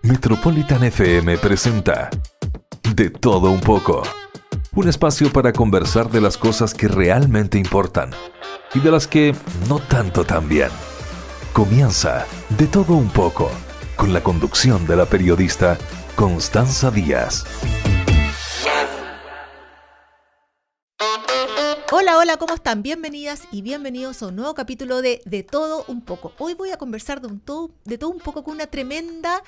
Metropolitan FM presenta De Todo Un Poco, un espacio para conversar de las cosas que realmente importan y de las que no tanto también. Comienza De Todo Un Poco, con la conducción de la periodista Constanza Díaz. Hola, hola, ¿cómo están? Bienvenidas y bienvenidos a un nuevo capítulo de Todo Un Poco. Hoy voy a conversar de todo un poco con una tremenda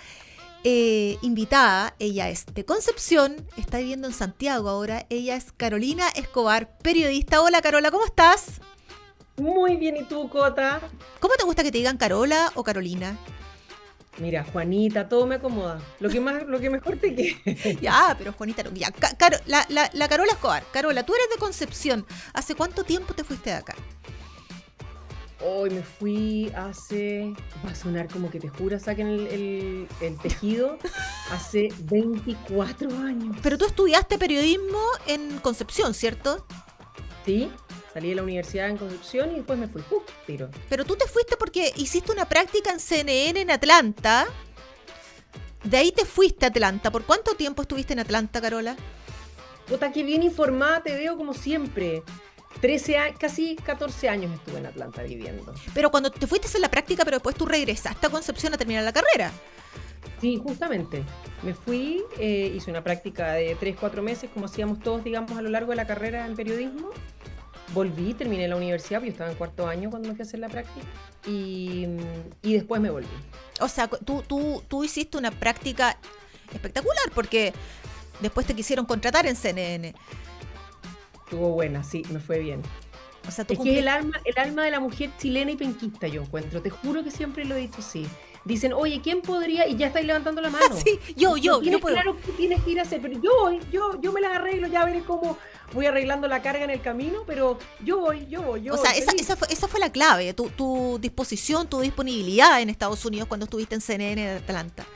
invitada. Ella es de Concepción, está viviendo en Santiago ahora. Ella es Carolina Escobar, periodista. Hola, Carola, ¿cómo estás? Muy bien, ¿y tú, Cota? ¿Cómo te gusta que te digan Carola o Carolina? Mira, Juanita, todo me acomoda. Lo que mejor te quede. Ya, pero Juanita, no, ya. La Carola Escobar. Carola, tú eres de Concepción. ¿Hace cuánto tiempo te fuiste de acá? Hoy me fui hace... Va a sonar como que te juro, saquen el tejido. Hace 24 años. Pero tú estudiaste periodismo en Concepción, ¿cierto? Sí, salí de la universidad en Concepción y después me fui. Tiro. Pero tú te fuiste porque hiciste una práctica en CNN en Atlanta. De ahí te fuiste a Atlanta. ¿Por cuánto tiempo estuviste en Atlanta, Carola? Cota, que bien informada te veo como siempre. 13 años, casi 14 años estuve en Atlanta viviendo. Pero cuando te fuiste a hacer la práctica, pero después tú regresaste a Concepción a terminar la carrera. Sí, justamente. Me fui, hice una práctica de 3-4 meses, como hacíamos todos, digamos, a lo largo de la carrera en periodismo. Volví, terminé la universidad, porque yo estaba en cuarto año cuando me fui a hacer la práctica, y después me volví. O sea, tú hiciste una práctica espectacular, porque después te quisieron contratar en CNN. Estuvo buena, sí, me fue bien. O sea, es que es el alma de la mujer chilena y penquista, yo encuentro. Te juro que siempre lo he dicho así. Dicen, oye, ¿quién podría? Y ya estáis levantando la mano. Sí, yo puedo. Claro que tienes que ir a hacer, pero yo me las arreglo, ya veré cómo voy arreglando la carga en el camino, pero yo voy. O sea, esa fue la clave, tu disposición, tu disponibilidad en Estados Unidos cuando estuviste en CNN de Atlanta.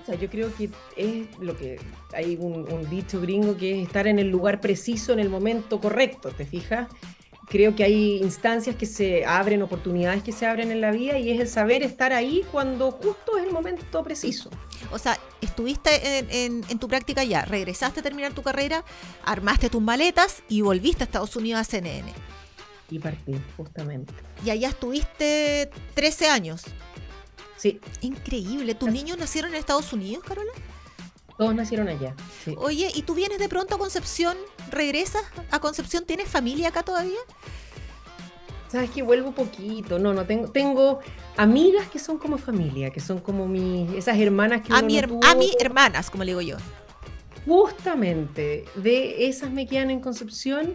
O sea, yo creo que es lo que hay un dicho gringo que es estar en el lugar preciso, en el momento correcto, ¿te fijas? Creo que hay instancias que se abren, oportunidades que se abren en la vida y es el saber estar ahí cuando justo es el momento preciso. O sea, estuviste en tu práctica ya, regresaste a terminar tu carrera, armaste tus maletas y volviste a Estados Unidos a CNN. Y partí, justamente. Y allá estuviste 13 años. Sí. Increíble. ¿Tus niños nacieron en Estados Unidos, Carola? Todos nacieron allá, sí. Oye, ¿y tú vienes de pronto a Concepción? ¿Regresas a Concepción? ¿Tienes familia acá todavía? Sabes que vuelvo poquito, no tengo amigas que son como familia, que son como esas hermanas que hermanas, como le digo yo. Justamente, de esas me quedan en Concepción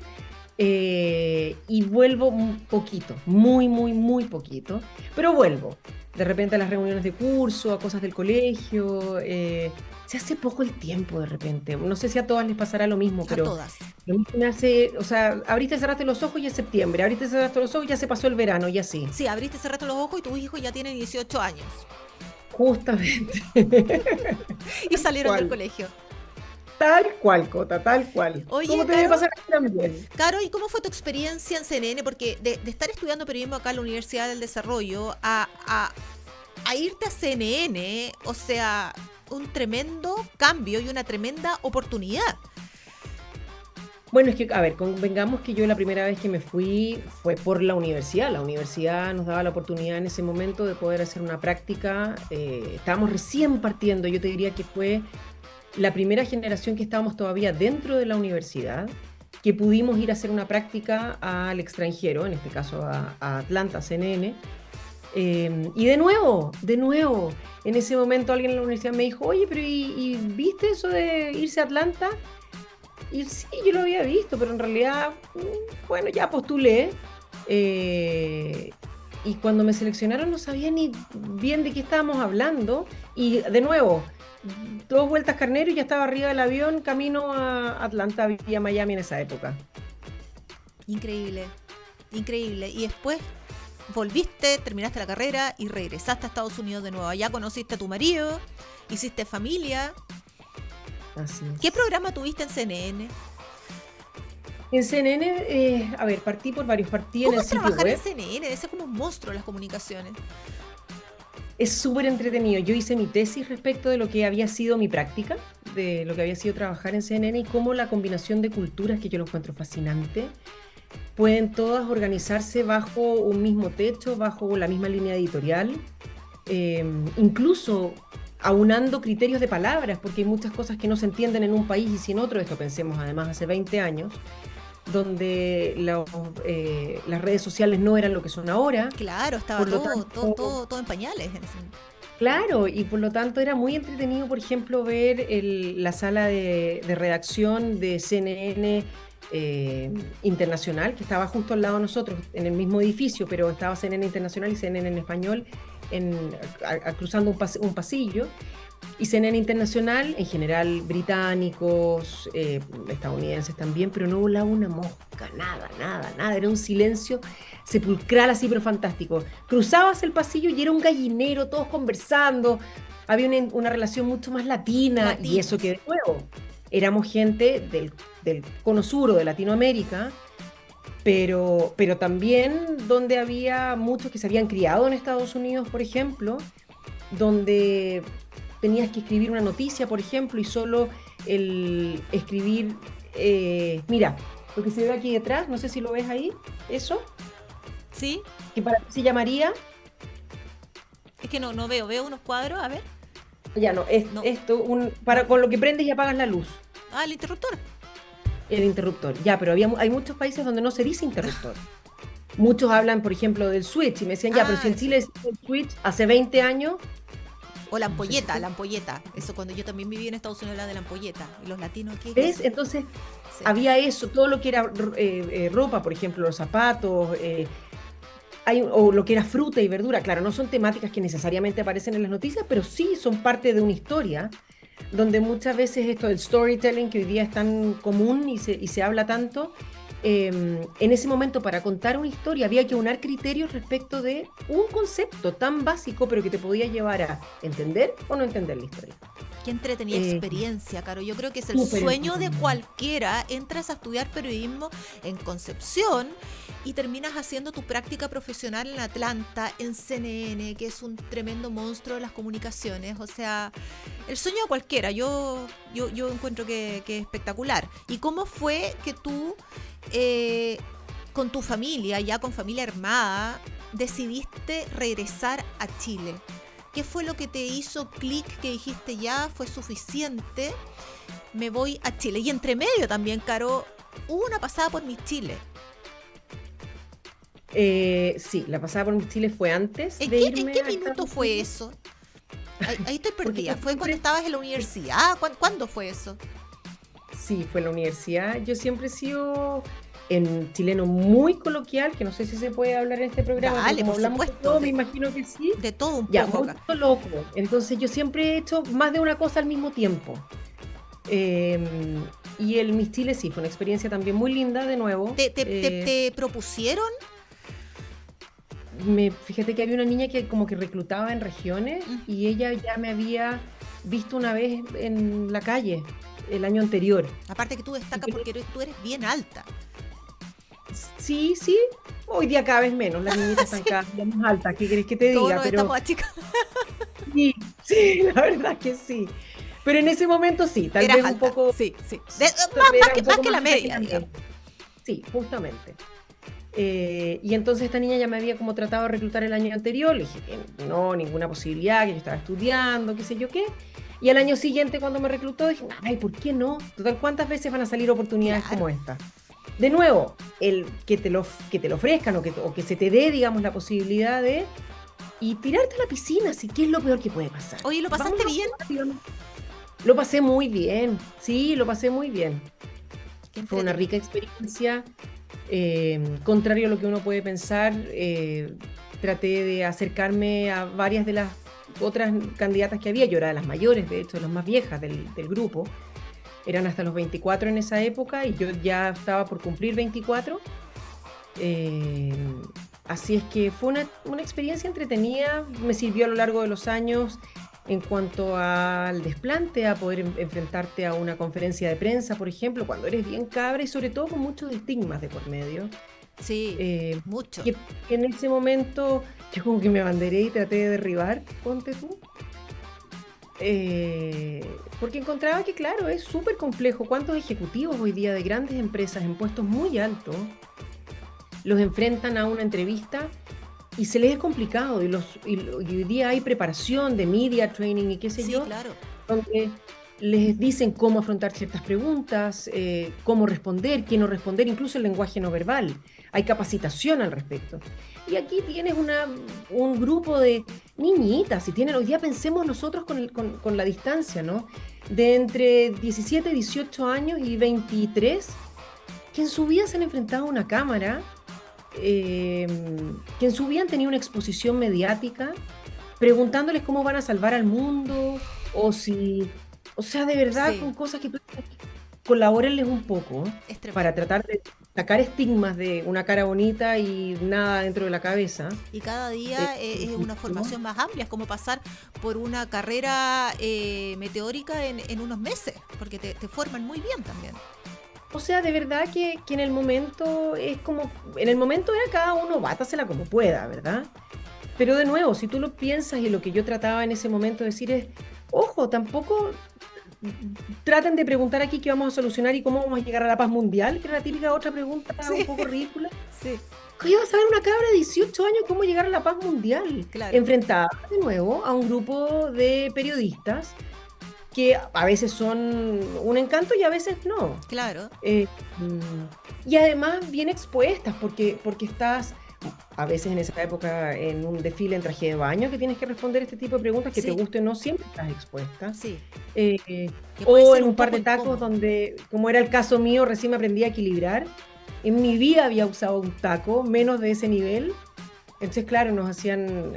y vuelvo un poquito, muy poquito, pero vuelvo. De repente a las reuniones de curso, a cosas del colegio, se hace poco el tiempo de repente. No sé si a todas les pasará lo mismo, pero a todas. Lo mismo me hace, o sea, abriste y cerraste los ojos y es septiembre, abriste y cerraste los ojos y ya se pasó el verano y así. Sí, abriste y cerraste los ojos y tus hijos ya tienen 18 años. Justamente. Y salieron del colegio. Tal cual, Cota, tal cual. Oye, ¿Cómo te debe pasar a ti también? Caro, ¿y cómo fue tu experiencia en CNN? Porque de estar estudiando periodismo acá en la Universidad del Desarrollo a irte a CNN, o sea, un tremendo cambio y una tremenda oportunidad. Bueno, es que, a ver, convengamos que yo la primera vez que me fui fue por la universidad. La universidad nos daba la oportunidad en ese momento de poder hacer una práctica. Estábamos recién partiendo, yo te diría que fue la primera generación que estábamos todavía dentro de la universidad, que pudimos ir a hacer una práctica al extranjero, en este caso a Atlanta, CNN. Y de nuevo, en ese momento alguien en la universidad me dijo, oye, pero ¿y viste eso de irse a Atlanta? Y sí, yo lo había visto, pero en realidad, bueno, ya postulé. Y cuando me seleccionaron no sabía ni bien de qué estábamos hablando. Y de nuevo, 2 vueltas carnero y ya estaba arriba del avión, camino a Atlanta, vía Miami en esa época. Increíble. Y después volviste, terminaste la carrera y regresaste a Estados Unidos de nuevo. Allá conociste a tu marido, hiciste familia. Así es. ¿Qué programa tuviste en CNN? En CNN, a ver, partí por varios. Partí en el sitio web. ¿Cómo es trabajar en CNN? Debe ser como un monstruo las comunicaciones. Es súper entretenido. Yo hice mi tesis respecto de lo que había sido mi práctica, de lo que había sido trabajar en CNN y cómo la combinación de culturas, que yo lo encuentro fascinante, pueden todas organizarse bajo un mismo techo, bajo la misma línea editorial, incluso aunando criterios de palabras, porque hay muchas cosas que no se entienden en un país y si en otro. Esto pensemos además hace 20 años, donde las redes sociales no eran lo que son ahora. Claro, estaba Por lo todo, tanto, todo en pañales en ese momento. claro, y por lo tanto era muy entretenido, por ejemplo, ver la sala de redacción de CNN Internacional, que estaba justo al lado de nosotros, en el mismo edificio, pero estaba CNN Internacional y CNN en español, cruzando un pasillo. Y CNN Internacional, en general británicos, estadounidenses también, pero no volaba una mosca, nada, nada, nada. Era un silencio sepulcral así, pero fantástico. Cruzabas el pasillo y era un gallinero, todos conversando. Había una relación mucho más latina, y eso que de nuevo, éramos gente del cono sur o de Latinoamérica, pero también donde había muchos que se habían criado en Estados Unidos, por ejemplo, donde tenías que escribir una noticia, por ejemplo, y solo el escribir, mira, lo que se ve aquí detrás, no sé si lo ves ahí, eso, ¿Sí? que para ti se llamaría, Es que no veo unos cuadros, a ver. ya no, No. esto, con lo que prendes y apagas la luz, Ah, el interruptor. el interruptor, ya, pero hay muchos países donde no se dice interruptor. Muchos hablan, por ejemplo, del switch, y me decían, ya, pero si en Chile es el switch hace 20 años, O la no sé si ampolleta, fue. la ampolleta. Eso cuando yo también viví en Estados Unidos, la de la ampolleta. Y los latinos aquí. ¿Ves? Entonces, Sí. había eso, todo lo que era ropa, por ejemplo, los zapatos, o lo que era fruta y verdura. Claro, no son temáticas que necesariamente aparecen en las noticias, pero sí son parte de una historia, donde muchas veces esto del storytelling, que hoy día es tan común y se habla tanto, en ese momento para contar una historia había que unar criterios respecto de un concepto tan básico, pero que te podía llevar a entender o no entender la historia. Qué entretenida Eh, experiencia, Caro. Yo creo que es el Súper sueño de entretenido. cualquiera. Entras a estudiar periodismo en Concepción y terminas haciendo tu práctica profesional en Atlanta, en CNN, que es un tremendo monstruo de las comunicaciones. O sea, el sueño de cualquiera. Yo encuentro que es espectacular. ¿Y cómo fue que tú, con tu familia, ya con familia armada, decidiste regresar a Chile? ¿Qué fue lo que te hizo clic, que dijiste ya fue suficiente, me voy a Chile? Y entre medio también, Caro, hubo una pasada por Miss Chile. Sí, la pasada por Miss Chile fue antes ¿En de qué irme a minuto Estados fue Unidos. eso? Ahí estoy Porque perdida. yo ¿Fue cuando siempre, estabas en la universidad? ¿Cuándo fue eso? sí, fue en la universidad. Yo siempre he sido en chileno muy coloquial, que no sé si se puede hablar en este programa, pero Dale, como por hablamos de supuesto, todo, me imagino que sí. de todo un Ya, poco muy acá. loco. Entonces yo siempre he hecho más de una cosa al mismo tiempo. Eh, y el Miss Chile sí, fue una experiencia también muy linda, de nuevo. ¿Te propusieron? Fíjate que había una niña que como que reclutaba en regiones y ella ya me había visto una vez en la calle el año anterior. Aparte que tú destacas porque tú eres bien alta. Sí, sí, hoy día cada vez menos, las niñitas están cada vez más altas, ¿qué querés que te Todos diga? nos Pero estamos achicando. sí, sí, la verdad que sí. Pero en ese momento sí, tal Eras vez un alta. poco, Sí. era un Más poco que la alta media, media. digamos. Sí, justamente. Y entonces esta niña ya me había como tratado de reclutar el año anterior, le dije que no, ninguna posibilidad, que yo estaba estudiando, qué sé yo qué. Y al año siguiente cuando me reclutó dije, ay, ¿por qué no? Total, ¿cuántas veces van a salir oportunidades Claro. como esta? De nuevo, el que te lo ofrezcan o que se te dé, digamos, la posibilidad de... Y tirarte a la piscina, ¿sí? ¿Qué es lo peor que puede pasar? Oye, ¿lo pasaste Vamos a bien? jugar, digamos. Lo pasé muy bien, sí, lo pasé muy bien. Qué Fue una entretenido. rica experiencia. Contrario a lo que uno puede pensar, traté de acercarme a varias de las otras candidatas que había. Yo era de las mayores, de hecho, de las más viejas del grupo. Eran hasta los 24 en esa época y yo ya estaba por cumplir 24. Así es que fue una experiencia entretenida, me sirvió a lo largo de los años en cuanto al desplante, a poder enfrentarte a una conferencia de prensa, por ejemplo, cuando eres bien cabra y sobre todo con muchos estigmas de por medio. Sí, eh, mucho. que en ese momento yo como que me abanderé y traté de derribar, ponte tú. Porque encontraba que, claro, es súper complejo. ¿Cuántos ejecutivos hoy día de grandes empresas en puestos muy altos los enfrentan a una entrevista y se les es complicado? Y hoy día hay preparación de media training y qué sé Sí, yo, claro. donde les dicen cómo afrontar ciertas preguntas, cómo responder, qué no responder, incluso el lenguaje no verbal. Hay capacitación al respecto. Y aquí tienes un grupo de niñitas, y tienen, hoy día pensemos nosotros con la distancia, ¿no? De entre 17, 18 años y 23, que en su vida se han enfrentado a una cámara, eh, que en su vida han tenido una exposición mediática, preguntándoles cómo van a salvar al mundo, o si, o sea, de verdad, Sí, con cosas que tú colabórenles un poco es tremendo. para tratar de sacar estigmas de una cara bonita y nada dentro de la cabeza. Y cada Eh, día es una formación más amplia, es como pasar por una carrera meteórica en unos meses, porque te forman muy bien también. O sea, de verdad que en el momento es como, en el momento era cada uno bátasela como pueda, ¿verdad? Pero de nuevo, si tú lo piensas y lo que yo trataba en ese momento de decir es, ojo, tampoco traten de preguntar aquí qué vamos a solucionar y cómo vamos a llegar a la paz mundial, que era la típica otra pregunta un Sí, poco ridícula. sí, ¿Qué iba a saber una cabra de 18 años cómo llegar a la paz mundial? claro, Enfrentada de nuevo a un grupo de periodistas que a veces son un encanto y a veces no. claro. Y además bien expuestas, porque estás a veces en esa época en un desfile en traje de baño que tienes que responder este tipo de preguntas que te Sí, guste o no, siempre estás expuesta. sí. Eh, Que puede o ser en un un par poco de tacos incómodo. donde, como era el caso mío, recién me aprendí a equilibrar. En mi vida había usado un taco, menos de ese nivel. Entonces, claro, nos hacían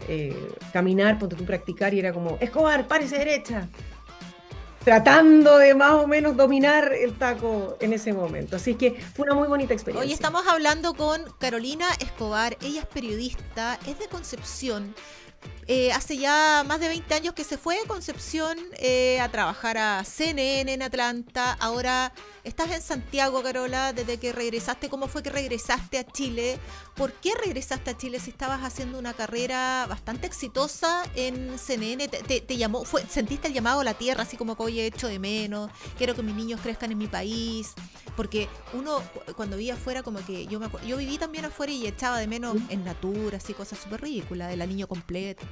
caminar, ponte tú practicar y era como, Escobar, párese derecha, tratando de más o menos dominar el taco en ese momento. Así que fue una muy bonita Hoy experiencia. estamos hablando con Carolina Escobar, ella es periodista, es de Concepción. Hace ya más de 20 años que se fue de Concepción a trabajar a CNN en Atlanta. Ahora estás en Santiago, Carola, desde que regresaste. ¿Cómo fue que regresaste a Chile? ¿Por qué regresaste a Chile si estabas haciendo una carrera bastante exitosa en CNN? ¿Te llamó, sentiste el llamado a la tierra, así como que hoy he hecho de menos? Quiero que mis niños crezcan en mi país. Porque uno cuando vivía afuera, como que yo viví también afuera y echaba de menos en natura, así cosas súper ridículas, el niño completo.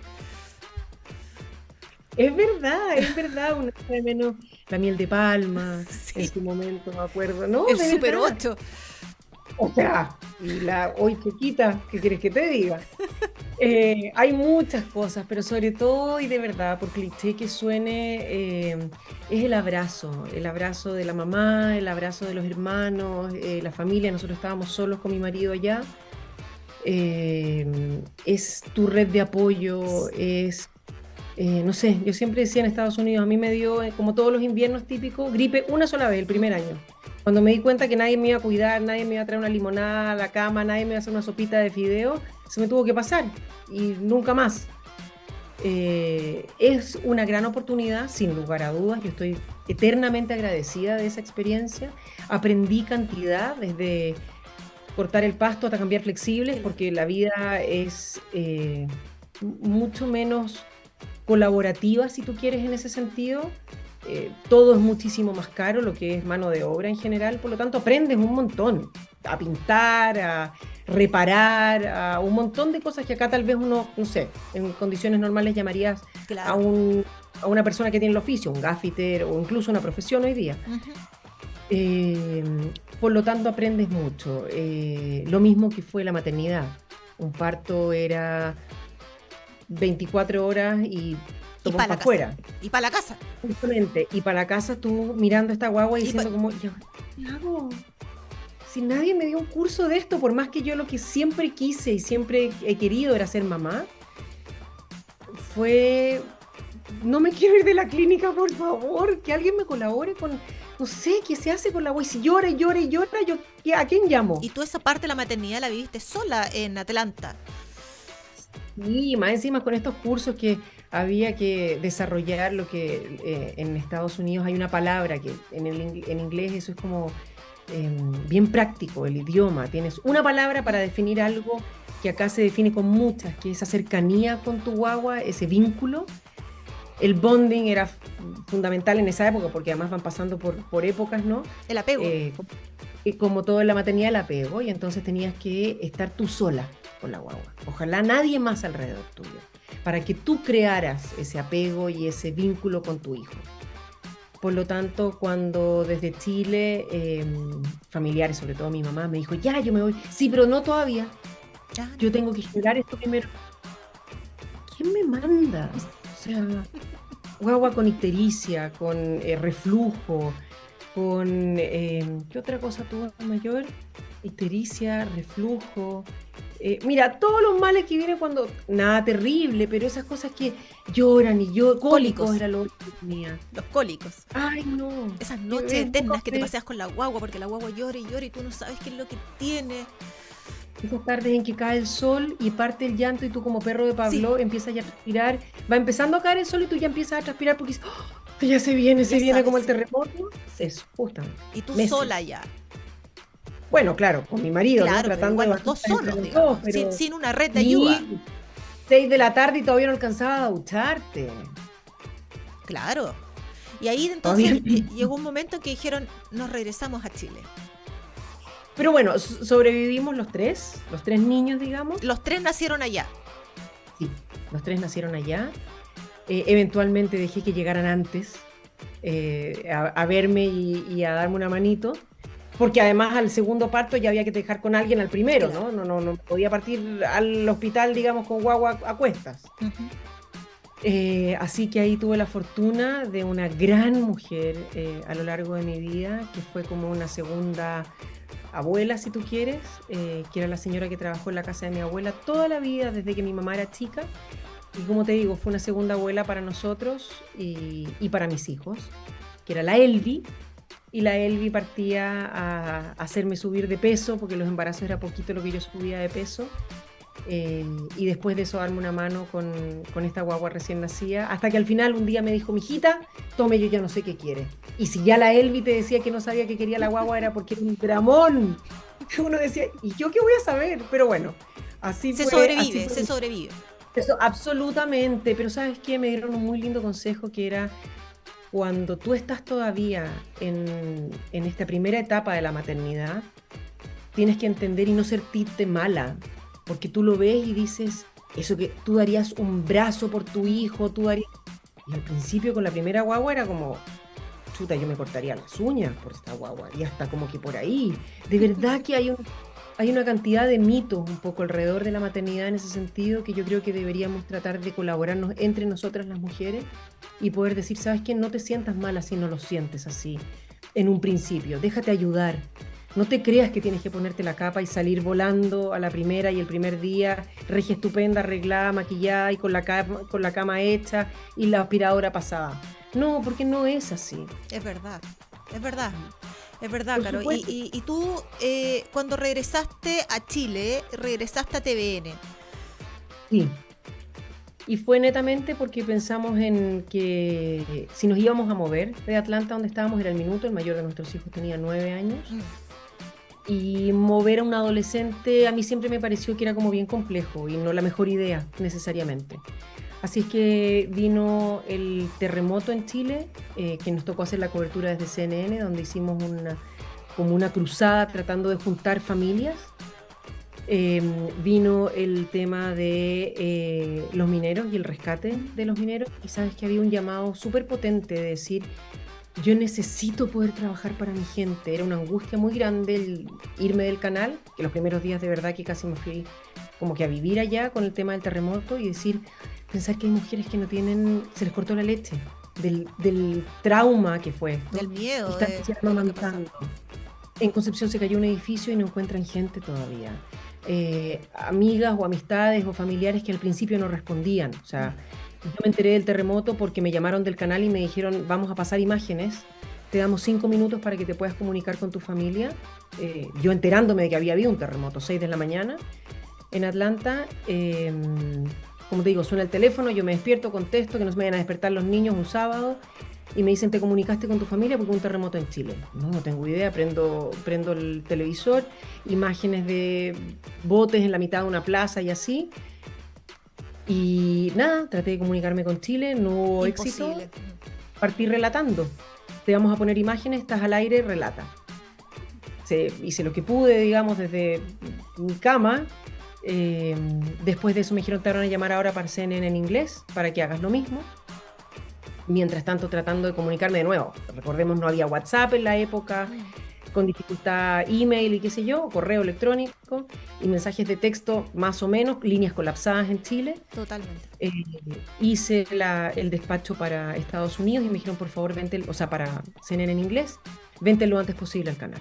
Es verdad, una de menos la miel de palma en Sí, su momento, me acuerdo. No, el de Super verdad. 8. O sea, y la hoy chiquita, ¿qué quieres que te diga? Hay muchas cosas, pero sobre todo y de verdad, por cliché que suene, es el abrazo de la mamá, el abrazo de los hermanos, la familia. Nosotros estábamos solos con mi marido allá. Es tu red de apoyo, no sé, yo siempre decía en Estados Unidos, a mí me dio, como todos los inviernos típicos, gripe una sola vez, el primer año. Cuando me di cuenta que nadie me iba a cuidar, nadie me iba a traer una limonada a la cama, nadie me iba a hacer una sopita de fideo, se me tuvo que pasar y nunca más. Es una gran oportunidad, sin lugar a dudas. Yo estoy eternamente agradecida de esa experiencia. Aprendí cantidad, desde cortar el pasto hasta cambiar flexibles, Claro. porque la vida es mucho menos colaborativa, si tú quieres, en ese sentido. Todo es muchísimo más caro, lo que es mano de obra en general, por lo tanto aprendes un montón a pintar, a reparar, a un montón de cosas que acá tal vez uno, no sé, en condiciones normales llamarías a, Claro. un, a una persona que tiene el oficio, un gaffiter o incluso una profesión hoy día. Ujú. Eh, por lo tanto aprendes mucho. Lo mismo que fue la maternidad. Un parto era 24 horas y Y todos para para la casa. afuera. Y para la casa. Justamente, y para la casa tú mirando a esta guagua y Y pa- diciendo como, "¿Ya qué hago? Si nadie me dio un curso de esto, por más que yo lo que siempre quise y siempre he querido era ser mamá, fue, no me quiero ir de la clínica, por favor, que alguien me colabore con, no sé, qué se hace con la guagua. Y si llora y llora y llora, yo, ¿a quién llamo? y tú esa parte de la maternidad la viviste sola en Atlanta. Y más encima con estos cursos que había que desarrollar lo que en Estados Unidos hay una palabra que en inglés eso es como bien práctico, el idioma. Tienes una palabra para definir algo que acá se define con muchas, que es esa cercanía con tu guagua, ese vínculo. El bonding era fundamental en esa época, porque además van pasando por épocas, ¿no? El apego. Como todo en la maternidad, el apego, y entonces tenías que estar tú sola con la guagua. Ojalá nadie más alrededor tuyo, para que tú crearas ese apego y ese vínculo con tu hijo. Por lo tanto, cuando desde Chile, familiares, sobre todo mi mamá, me dijo, ya, yo me voy. Sí, pero no todavía. Yo tengo que generar esto primero. ¿Quién me manda? O sea, guagua con ictericia, con reflujo, con... ¿qué otra cosa tuvo mayor? Ictericia, reflujo. Mira, todos los males que vienen cuando... Nada terrible, pero esas cosas que lloran y yo... Cólicos era lo que tenía. Los cólicos. Ay, no. Esas noches eternas que te paseas con la guagua porque la guagua llora y llora y tú no sabes qué es lo que tiene. Esas tardes en que cae el sol y parte el llanto y tú como perro de Pavlov empiezas ya a transpirar. Va empezando a caer el sol y tú ya empiezas a transpirar porque dices, ya se viene como el terremoto. Eso, justamente. Y tú meses. sola ya. Bueno, claro, con mi marido, claro, ¿no? Tratando pero igual de dos solos, digamos, pero... sin una red de ayuda. 6 de la tarde y todavía no alcanzaba a ducharte. Claro. Y ahí entonces llegó un momento en que dijeron, nos regresamos a Chile. Pero bueno, sobrevivimos los tres niños, digamos. Los 3 nacieron allá. Sí, los 3 nacieron allá. Eventualmente dejé que llegaran antes a verme y a darme una manito, porque además al segundo parto ya había que dejar con alguien al primero, claro. No podía partir al hospital, digamos, con guagua a cuestas. Así que ahí tuve la fortuna de una gran mujer a lo largo de mi vida, que fue como una segunda abuela, si tú quieres, que era la señora que trabajó en la casa de mi abuela toda la vida, desde que mi mamá era chica. Y como te digo, fue una segunda abuela para nosotros y para mis hijos, que era la Elvi. Y la Elvi partía a hacerme subir de peso, porque los embarazos era poquito lo que yo subía de peso. Y después de eso darme una mano con esta guagua recién nacida, hasta que al final un día me dijo, mijita, tome, yo ya no sé qué quiere. Y si ya la Elvi te decía que no sabía qué quería la guagua, era porque era un dramón. Uno decía, ¿y yo qué voy a saber? Pero bueno, así se fue. Se sobrevive. Eso, absolutamente, pero ¿sabes qué? Me dieron un muy lindo consejo que era, cuando tú estás todavía en esta primera etapa de la maternidad, tienes que entender y no sentirte mala, porque tú lo ves y dices, eso que tú darías un brazo por tu hijo, tú darías... Y al principio con la primera guagua era como, chuta, yo me cortaría las uñas por esta guagua, y hasta como que por ahí. De verdad que hay una cantidad de mitos un poco alrededor de la maternidad en ese sentido, que yo creo que deberíamos tratar de colaborarnos entre nosotras las mujeres y poder decir, ¿sabes qué? No te sientas mal así, no lo sientes así en un principio, déjate ayudar. No te creas que tienes que ponerte la capa y salir volando a la primera y el primer día, regia estupenda, arreglada, maquillada y con la cama hecha y la aspiradora pasada. No, porque no es así. Es verdad, Caro. Y tú, cuando regresaste a Chile, regresaste a TVN. Sí. Y fue netamente porque pensamos en que si nos íbamos a mover de Atlanta, donde estábamos, era el minuto, el mayor de nuestros hijos tenía 9 años. Y mover a un adolescente a mí siempre me pareció que era como bien complejo y no la mejor idea necesariamente. Así es que vino el terremoto en Chile, que nos tocó hacer la cobertura desde CNN, donde hicimos como una cruzada tratando de juntar familias. Vino el tema de los mineros y el rescate de los mineros, y sabes que había un llamado súper potente de decir, yo necesito poder trabajar para mi gente. Era una angustia muy grande el irme del canal, que los primeros días de verdad que casi me fui como que a vivir allá con el tema del terremoto, y decir, pensar que hay mujeres que no tienen, se les cortó la leche del trauma que fue, ¿no? Del miedo. Están amamantando. En Concepción se cayó un edificio y no encuentran gente todavía. Amigas o amistades o familiares que al principio no respondían. O sea, yo me enteré del terremoto porque me llamaron del canal y me dijeron, vamos a pasar imágenes, te damos 5 minutos para que te puedas comunicar con tu familia. Yo enterándome de que había habido un terremoto, 6 de la mañana, en Atlanta. Como te digo, suena el teléfono, yo me despierto, contesto, que no se me vayan a despertar los niños un sábado. y me dicen, ¿te comunicaste con tu familia porque hubo un terremoto en Chile? No tengo idea, prendo el televisor, imágenes de botes en la mitad de una plaza y así. Y nada, traté de comunicarme con Chile, no hubo éxito. Imposible. Partí relatando. Te vamos a poner imágenes, estás al aire, relata. Hice lo que pude, digamos, desde mi cama. Después de eso me dijeron, te van a llamar ahora para CNN en inglés, para que hagas lo mismo. Mientras tanto, tratando de comunicarme de nuevo. Recordemos, no había WhatsApp en la época, con dificultad email y qué sé yo, correo electrónico y mensajes de texto más o menos, líneas colapsadas en Chile. Totalmente. Hice el despacho para Estados Unidos y me dijeron, por favor, vente, o sea, para CNN en inglés, vente lo antes posible al canal.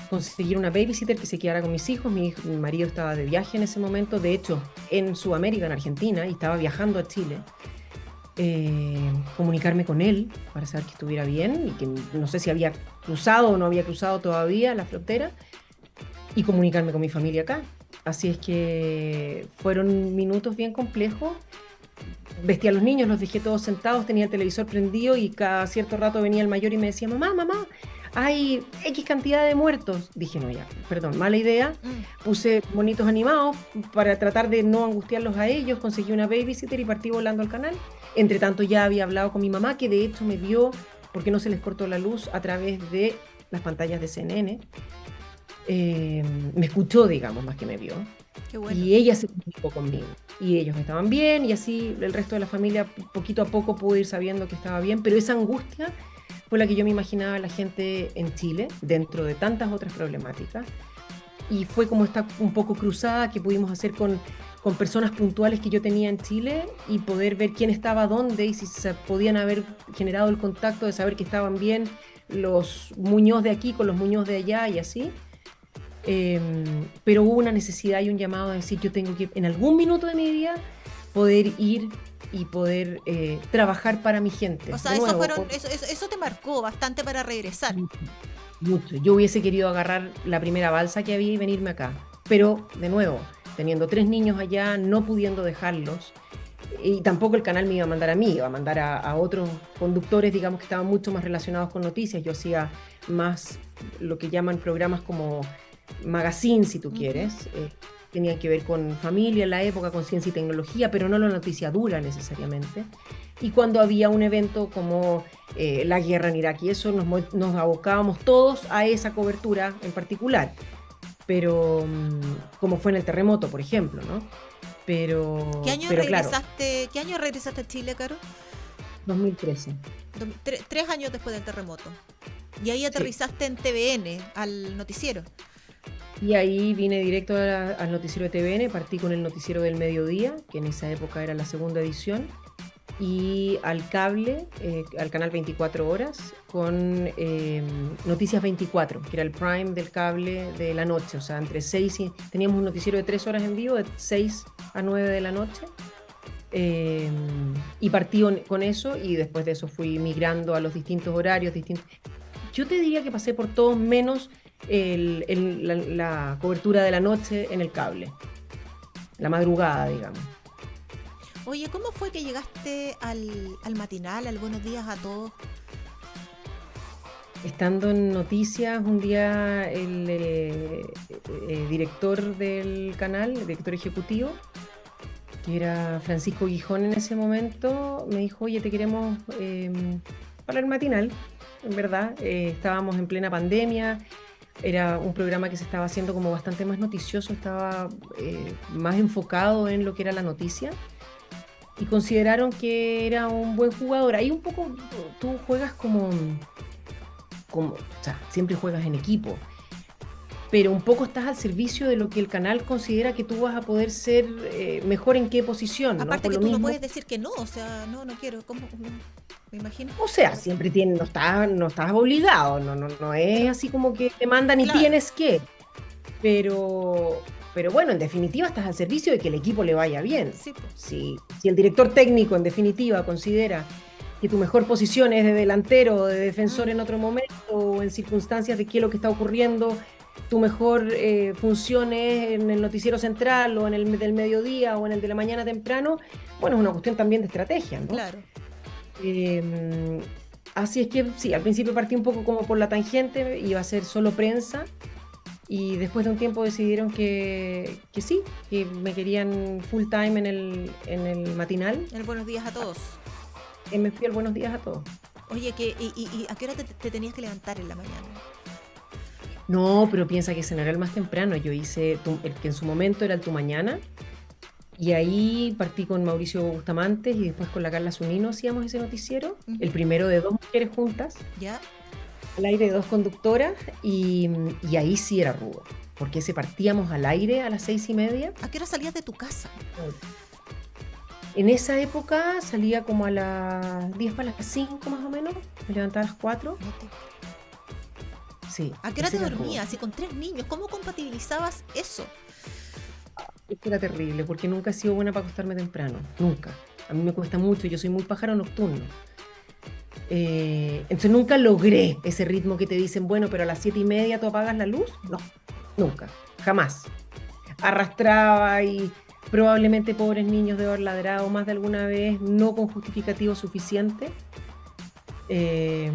Conseguir una babysitter que se quedara con mis hijos. Mi marido estaba de viaje en ese momento, de hecho, en Sudamérica, en Argentina, y estaba viajando a Chile. Comunicarme con él para saber que estuviera bien y que no sé si había cruzado o no había cruzado todavía la frontera, y comunicarme con mi familia acá. Así es que fueron minutos bien complejos. Vestí a los niños, los dejé todos sentados, tenía el televisor prendido y cada cierto rato venía el mayor y me decía, mamá, hay X cantidad de muertos. Dije, no, ya, perdón, mala idea. Puse monitos animados para tratar de no angustiarlos a ellos, conseguí una babysitter y partí volando al canal. Entre tanto ya había hablado con mi mamá, que de hecho me vio, porque no se les cortó la luz, a través de las pantallas de CNN. Me escuchó, digamos, más que me vio. Qué bueno. Y ella se comunicó conmigo. Y ellos estaban bien, y así el resto de la familia poquito a poco pudo ir sabiendo que estaba bien, pero esa angustia fue la que yo me imaginaba la gente en Chile, dentro de tantas otras problemáticas. Y fue como esta un poco cruzada que pudimos hacer con personas puntuales que yo tenía en Chile y poder ver quién estaba dónde y si se podían haber generado el contacto de saber que estaban bien los Muñoz de aquí con los Muñoz de allá y así. Pero hubo una necesidad y un llamado a decir, yo tengo que en algún minuto de mi vida poder ir y poder trabajar para mi gente. O sea, eso te marcó bastante para regresar. Mucho. Yo hubiese querido agarrar la primera balsa que había y venirme acá. Pero, de nuevo, teniendo 3 niños allá, no pudiendo dejarlos, y tampoco el canal me iba a mandar a mí, iba a mandar a otros conductores, digamos, que estaban mucho más relacionados con noticias. Yo hacía más lo que llaman programas como magazine, si tú quieres. Tenían que ver con familia en la época, con ciencia y tecnología, pero no la noticia dura necesariamente. Y cuando había un evento como la guerra en Irak y eso, nos abocábamos todos a esa cobertura en particular. Pero como fue en el terremoto, por ejemplo, ¿no? Pero ¿Qué año regresaste a Chile, Caro? 2013. 3 años después del terremoto. Y ahí aterrizaste en TVN, al noticiero. Y ahí vine directo al noticiero de TVN, partí con el noticiero del mediodía, que en esa época era la segunda edición, y al cable, al canal 24 horas, con Noticias 24, que era el prime del cable de la noche, o sea, entre 6 y... Teníamos un noticiero de 3 horas en vivo, de 6 a 9 de la noche, y partí con eso, y después de eso fui migrando a los distintos horarios, Yo te diría que pasé por todos menos la cobertura de la noche en el cable, la madrugada, digamos. Oye, ¿cómo fue que llegaste al matinal, al Buenos Días a Todos? Estando en noticias, un día el director del canal, el director ejecutivo, que era Francisco Gijón en ese momento, me dijo, oye, te queremos para el matinal. En verdad, estábamos en plena pandemia, era un programa que se estaba haciendo como bastante más noticioso, estaba más enfocado en lo que era la noticia, y consideraron que era un buen jugador. Ahí un poco tú juegas como o sea, siempre juegas en equipo, pero un poco estás al servicio de lo que el canal considera que tú vas a poder ser mejor en qué posición. Aparte, ¿no? que tú no puedes decir que no, o sea, no quiero, ¿cómo? Me imagino. O sea, siempre no estás obligado, no es así como que te mandan y Claro. tienes que. Pero bueno, en definitiva estás al servicio de que el equipo le vaya bien. Sí, pues. Si el director técnico, en definitiva, considera que tu mejor posición es de delantero o de defensor en otro momento, o en circunstancias de qué es lo que está ocurriendo, tu mejor función es en el noticiero central, o en el del mediodía, o en el de la mañana temprano, bueno, es una cuestión también de estrategia, ¿no? Claro. Así es que sí, al principio partí un poco como por la tangente, iba a ser solo prensa, y después de un tiempo decidieron que sí, que me querían full time en el matinal, El buenos días a todos. y me fui al Buenos Días a Todos. Oye, ¿y a qué hora te tenías que levantar en la mañana? No, pero piensa que ese no era el más temprano, yo hice el que en su momento era el Tu Mañana, y ahí partí con Mauricio Bustamante y después con la Carla Zunino hacíamos ese noticiero, Ujú. el primero de dos mujeres juntas, ¿Ya? al aire de dos conductoras, y ahí sí era rudo, porque ese partíamos al aire a las 6:30. ¿A qué hora salías de tu casa? En esa época salía como a las 10 para las 5 más o menos, me levantaba a las 4. No te- Sí. ¿A qué hora ese te era rudo. dormías? Y con 3 niños, ¿cómo compatibilizabas eso? Esto era terrible, porque nunca he sido buena para acostarme temprano, nunca. A mí me cuesta mucho, yo soy muy pájaro nocturno. Entonces nunca logré ese ritmo que te dicen, bueno, pero a las 7:30 tú apagas la luz. No, nunca, jamás. Arrastraba y probablemente pobres niños de haber ladrado más de alguna vez, no con justificativo suficiente. Eh,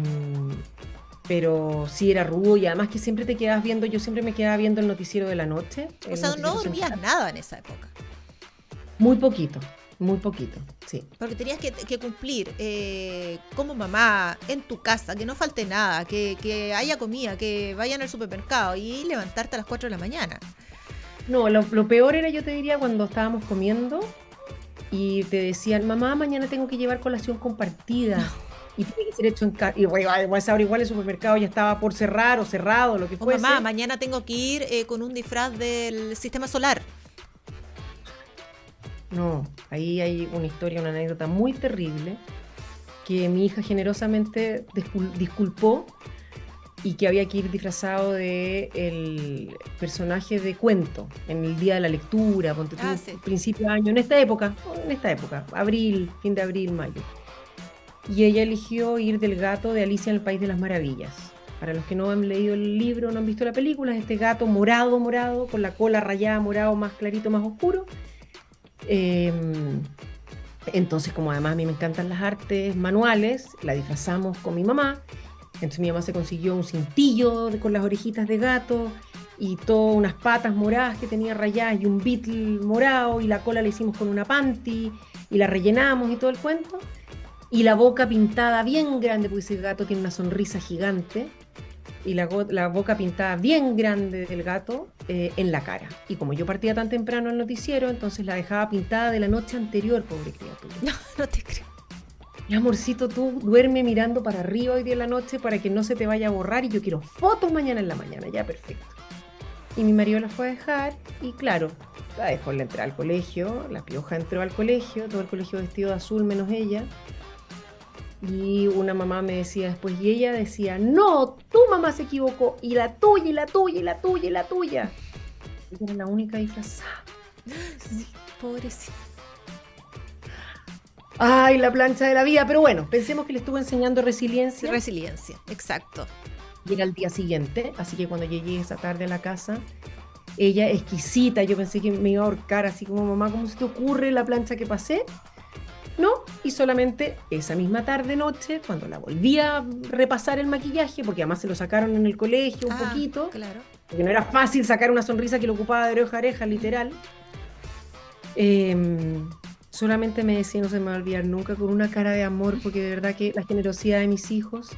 pero sí era rudo, y además que siempre te quedabas viendo, yo siempre me quedaba viendo el noticiero de la noche. O el sea, no noticiero dormías central. nada en esa época. Muy poquito, sí. Porque tenías que cumplir como mamá en tu casa, que no falte nada, que haya comida, que vayan al supermercado y levantarte a las 4 de la mañana. No, lo peor era, yo te diría, cuando estábamos comiendo y te decían, mamá, mañana tengo que llevar colación compartida. Y tiene que ser hecho en casa. Y bueno, a esa hora igual el supermercado ya estaba por cerrar o cerrado, lo que O fuese. mamá, mañana tengo que ir con un disfraz del sistema solar. No, ahí hay una historia, una anécdota muy terrible que mi hija generosamente disculpó, y que había que ir disfrazado de el personaje de cuento en el día de la lectura, ponte tú, Sí. principio de año, en esta época, abril, fin de abril, mayo. Y ella eligió ir del gato de Alicia en el País de las Maravillas. Para los que no han leído el libro, no han visto la película, es este gato morado, con la cola rayada, morado más clarito, más oscuro. Entonces, como además a mí me encantan las artes manuales, la disfrazamos con mi mamá. Entonces mi mamá se consiguió un cintillo con las orejitas de gato y todas unas patas moradas que tenía rayadas y un beetle morado, y la cola la hicimos con una panty y la rellenamos y todo el cuento. Y la boca pintada bien grande, porque ese gato tiene una sonrisa gigante, y la boca pintada bien grande del gato en la cara. Y como yo partía tan temprano al noticiero, entonces la dejaba pintada de la noche anterior, pobre criatura. No, no te creo. Mi amorcito, tú duerme mirando para arriba hoy día en la noche para que no se te vaya a borrar, y yo quiero fotos mañana en la mañana, ya perfecto. Y mi marido la fue a dejar, y claro, la dejó en la entrada al colegio, la pioja entró al colegio, todo el colegio vestido de azul menos ella. Y una mamá me decía después, y ella decía, no, tu mamá se equivocó, y la tuya, y la tuya, y la tuya, y la tuya. Ella era la única disfrazada. Sí, pobrecita. Ay, la plancha de la vida, pero bueno, pensemos que le estuvo enseñando resiliencia. Resiliencia, exacto. Y era el día siguiente, así que cuando llegué esa tarde a la casa, ella exquisita, yo pensé que me iba a ahorcar, así como, mamá, ¿cómo se te ocurre la plancha que pasé? No, y solamente esa misma tarde, noche, cuando la volví a repasar el maquillaje, porque además se lo sacaron en el colegio un poquito, Claro. porque no era fácil sacar una sonrisa que lo ocupaba de oreja a oreja, literal. Solamente me decía, no se me va a olvidar nunca, con una cara de amor, porque de verdad que la generosidad de mis hijos.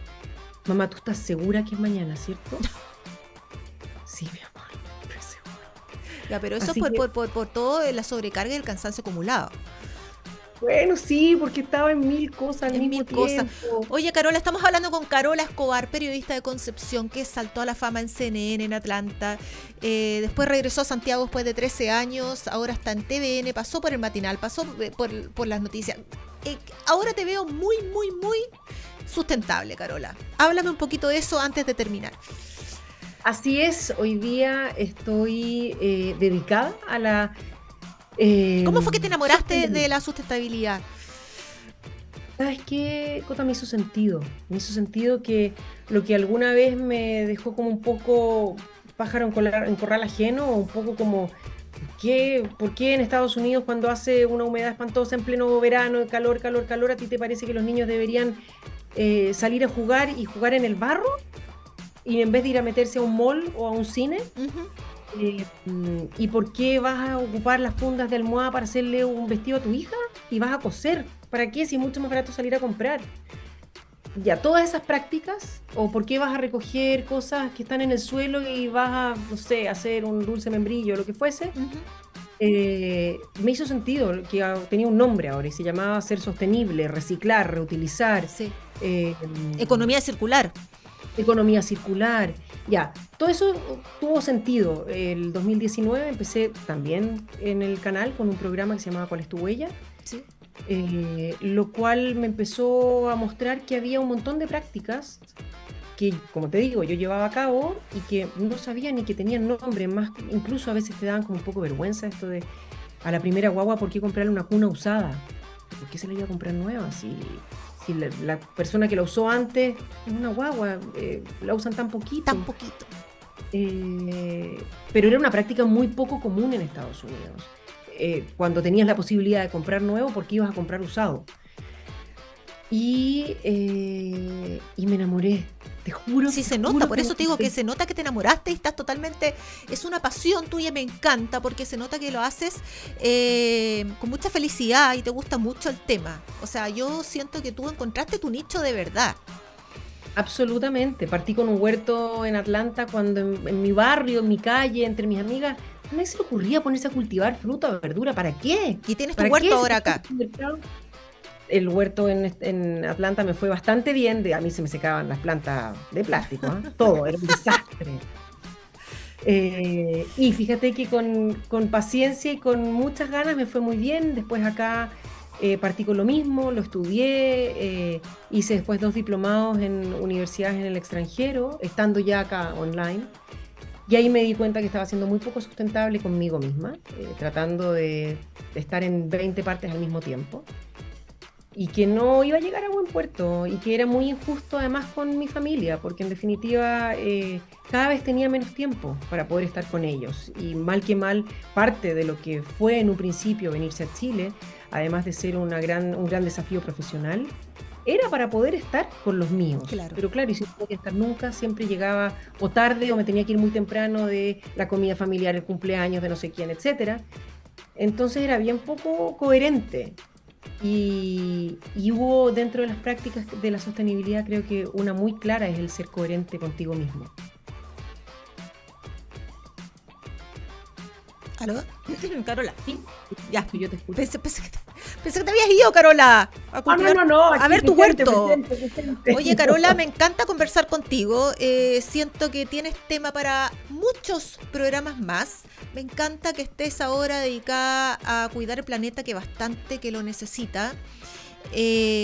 Mamá, ¿tú estás segura que es mañana, cierto? Sí, mi amor, estoy segura. Ya, pero eso Así es que- por todo la sobrecarga y el cansancio acumulado. Bueno, sí, porque estaba en mil cosas al En mismo mil cosas. tiempo. Oye, Carola, estamos hablando con Carola Escobar, periodista de Concepción, que saltó a la fama en CNN, en Atlanta. Después regresó a Santiago después de 13 años. Ahora está en TVN, pasó por el matinal, pasó por las noticias. Ahora te veo muy, muy, muy sustentable, Carola. Háblame un poquito de eso antes de terminar. Así es, hoy día estoy dedicada a la... ¿Cómo fue que te enamoraste de la sustentabilidad? ¿Sabes qué, Cota? Me hizo sentido. Me hizo sentido que lo que alguna vez me dejó como un poco pájaro en corral ajeno, o un poco como, ¿por qué en Estados Unidos, cuando hace una humedad espantosa en pleno verano, calor, a ti te parece que los niños deberían salir a jugar y jugar en el barro, y en vez de ir a meterse a un mall o a un cine? ¿Y por qué vas a ocupar las fundas de almohada para hacerle un vestido a tu hija? ¿Y vas a coser? ¿Para qué? Si es mucho más barato salir a comprar. Ya, todas esas prácticas, o por qué vas a recoger cosas que están en el suelo y vas a, no sé, hacer un dulce membrillo o lo que fuese, me hizo sentido, que tenía un nombre ahora y se llamaba ser sostenible, reciclar, reutilizar. Sí. eh, Economía circular. Economía circular, ya, todo eso tuvo sentido. El 2019 empecé también en el canal con un programa que se llamaba ¿Cuál es tu huella? Sí. Lo cual me empezó a mostrar que había un montón de prácticas que, como te digo, yo llevaba a cabo y que no sabía ni que tenían nombre, más, incluso a veces te daban como un poco vergüenza esto de a la primera guagua, ¿por qué comprarle una cuna usada? ¿Por qué se la iba a comprar nueva? Si la persona que la usó antes es una guagua, la usan tan poquito. Tan poquito. Pero era una práctica muy poco común en Estados Unidos. Cuando tenías la posibilidad de comprar nuevo, ¿por qué ibas a comprar usado? Y me enamoré, te juro. Sí, se nota, por eso te digo que se nota que te enamoraste y estás totalmente, es una pasión tuya, me encanta, porque se nota que lo haces con mucha felicidad y te gusta mucho el tema. O sea, yo siento que tú encontraste tu nicho de verdad. Absolutamente, partí con un huerto en Atlanta cuando en mi barrio, en mi calle, entre mis amigas, a nadie se le ocurría ponerse a cultivar fruta o verdura, ¿para qué? Y tienes tu ¿Para huerto qué? ahora acá. El huerto en Atlanta me fue bastante bien, a mí se me secaban las plantas de plástico, ¿eh? Todo, era un desastre. Y fíjate que con paciencia y con muchas ganas me fue muy bien. Después acá partí con lo mismo, lo estudié, hice después 2 diplomados en universidades en el extranjero, estando ya acá online. Y ahí me di cuenta que estaba siendo muy poco sustentable conmigo misma, tratando de estar en 20 partes al mismo tiempo. Y que no iba a llegar a buen puerto y que era muy injusto además con mi familia, porque en definitiva cada vez tenía menos tiempo para poder estar con ellos. Y mal que mal, parte de lo que fue en un principio venirse a Chile, además de ser un gran desafío profesional, era para poder estar con los míos. Claro. Pero claro, y si no podía estar nunca, siempre llegaba o tarde o me tenía que ir muy temprano de la comida familiar, el cumpleaños de no sé quién, etc. Entonces era bien poco coherente. Y hubo dentro de las prácticas de la sostenibilidad, creo que una muy clara es el ser coherente contigo mismo. ¿Aló? Carola. Sí, Ya. yo te escucho. Pensé que te habías ido, Carola. No. A ver tu huerto. Presente. Oye, Carola, me encanta conversar contigo. Siento que tienes tema para muchos programas más. Me encanta que estés ahora dedicada a cuidar el planeta, que bastante que lo necesita.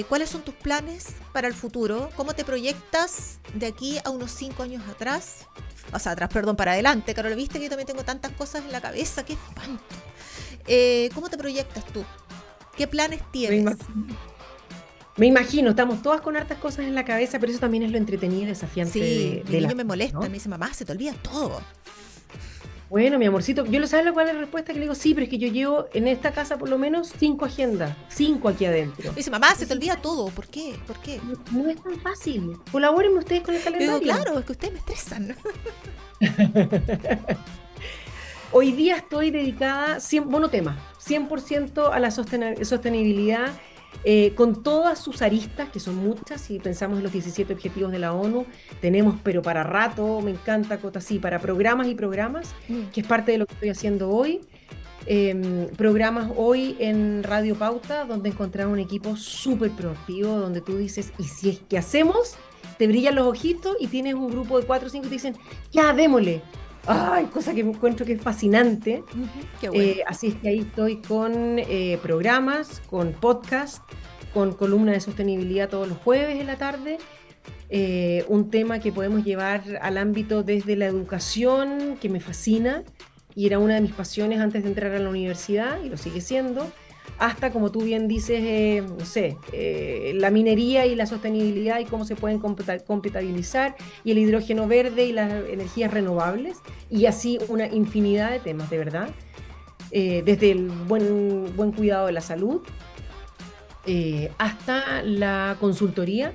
¿Cuáles son tus planes para el futuro? ¿Cómo te proyectas de aquí a unos 5 años atrás? O sea, para adelante, Carola. Viste que yo también tengo tantas cosas en la cabeza, qué espanto. ¿Cómo te proyectas tú? ¿Qué planes tienes? Me imagino, estamos todas con hartas cosas en la cabeza, pero eso también es lo entretenido y desafiante. Sí, mi niño me molesta, ¿no? me dice, mamá, se te olvida todo. Bueno, mi amorcito, yo lo sabes cuál es la respuesta que le digo, sí, pero es que yo llevo en esta casa por lo menos 5 agendas, 5 aquí adentro. Me dice, mamá, se te olvida todo, ¿por qué? No es tan fácil. Colabórenme ustedes con el calendario. Digo, claro, es que ustedes me estresan. Hoy día estoy dedicada, monotema, 100% a la sostenibilidad, con todas sus aristas, que son muchas. Si pensamos en los 17 objetivos de la ONU, tenemos, pero para rato, me encanta, Cota, sí, para programas y programas, que es parte de lo que estoy haciendo hoy. Programas hoy en Radio Pauta, donde encontrar un equipo súper proactivo, donde tú dices, ¿y si es que hacemos? Te brillan los ojitos y tienes un grupo de 4 o 5 que te dicen, ya, démosle. Ay, cosa que me encuentro que es fascinante. Qué bueno. Así es que ahí estoy con programas, con podcast, con columna de sostenibilidad todos los jueves en la tarde. Un tema que podemos llevar al ámbito desde la educación, que me fascina y era una de mis pasiones antes de entrar a la universidad y lo sigue siendo, hasta, como tú bien dices, no sé, la minería y la sostenibilidad y cómo se pueden compatibilizar, y el hidrógeno verde y las energías renovables, y así una infinidad de temas, de verdad, desde el buen cuidado de la salud hasta la consultoría,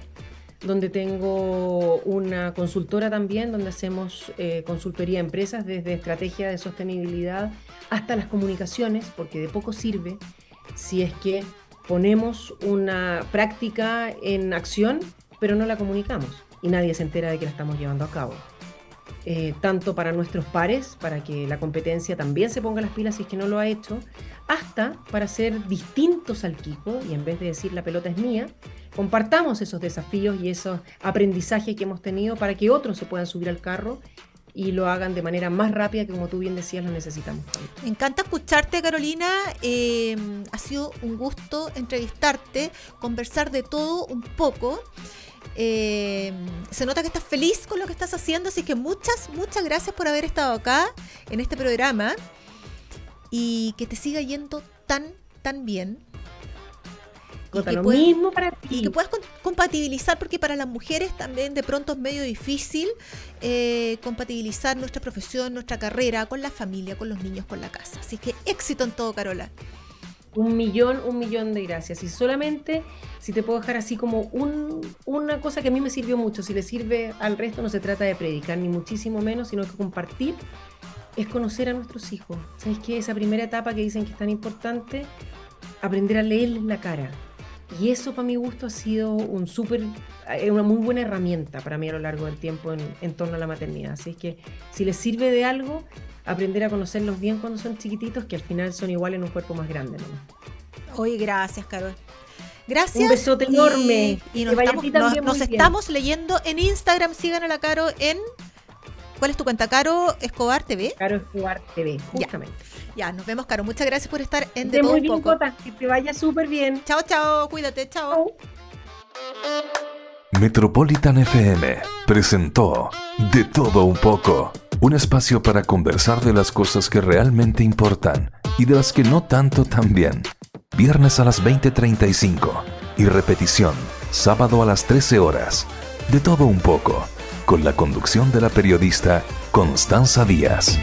donde tengo una consultora también, donde hacemos consultoría a empresas desde estrategia de sostenibilidad hasta las comunicaciones, porque de poco sirve si es que ponemos una práctica en acción, pero no la comunicamos y nadie se entera de que la estamos llevando a cabo. Tanto para nuestros pares, para que la competencia también se ponga las pilas si es que no lo ha hecho, hasta para ser distintos al Kiko y en vez de decir la pelota es mía, compartamos esos desafíos y esos aprendizajes que hemos tenido para que otros se puedan subir al carro y lo hagan de manera más rápida que, como tú bien decías, lo necesitamos tanto. Me encanta escucharte, Carolina. Ha sido un gusto entrevistarte, conversar de todo un poco. Se nota que estás feliz con lo que estás haciendo, así que muchas gracias por haber estado acá en este programa y que te siga yendo tan bien. Lo mismo para ti. Y que puedas compatibilizar, porque para las mujeres también de pronto es medio difícil compatibilizar nuestra profesión, nuestra carrera con la familia, con los niños, con la casa. Así que éxito en todo, Carola. Un millón de gracias. Y solamente, si te puedo dejar así como una cosa que a mí me sirvió mucho, si le sirve al resto, no se trata de predicar, ni muchísimo menos, sino que compartir, es conocer a nuestros hijos. ¿Sabes qué? Esa primera etapa que dicen que es tan importante, aprender a leerles la cara. Y eso, para mi gusto, ha sido una muy buena herramienta para mí a lo largo del tiempo en torno a la maternidad. Así que, si les sirve de algo, aprender a conocerlos bien cuando son chiquititos, que al final son igual en un cuerpo más grande, ¿no? Oye, gracias, Carol. Gracias. Un besote enorme. Y nos estamos leyendo en Instagram. Sigan a la Caro en... ¿Cuál es tu cuenta? Caro Escobar TV. Caro Escobar TV, justamente. Ya, nos vemos, Caro. Muchas gracias por estar en De Todo Todo un Un Poco. Cota, que te vaya súper bien. Chao, cuídate, chao. Metropolitan FM presentó De Todo Un Poco, un espacio para conversar de las cosas que realmente importan y de las que no tanto también. Viernes a las 20:35 y repetición, sábado a las 13 horas. De Todo Un Poco, con la conducción de la periodista Constanza Díaz.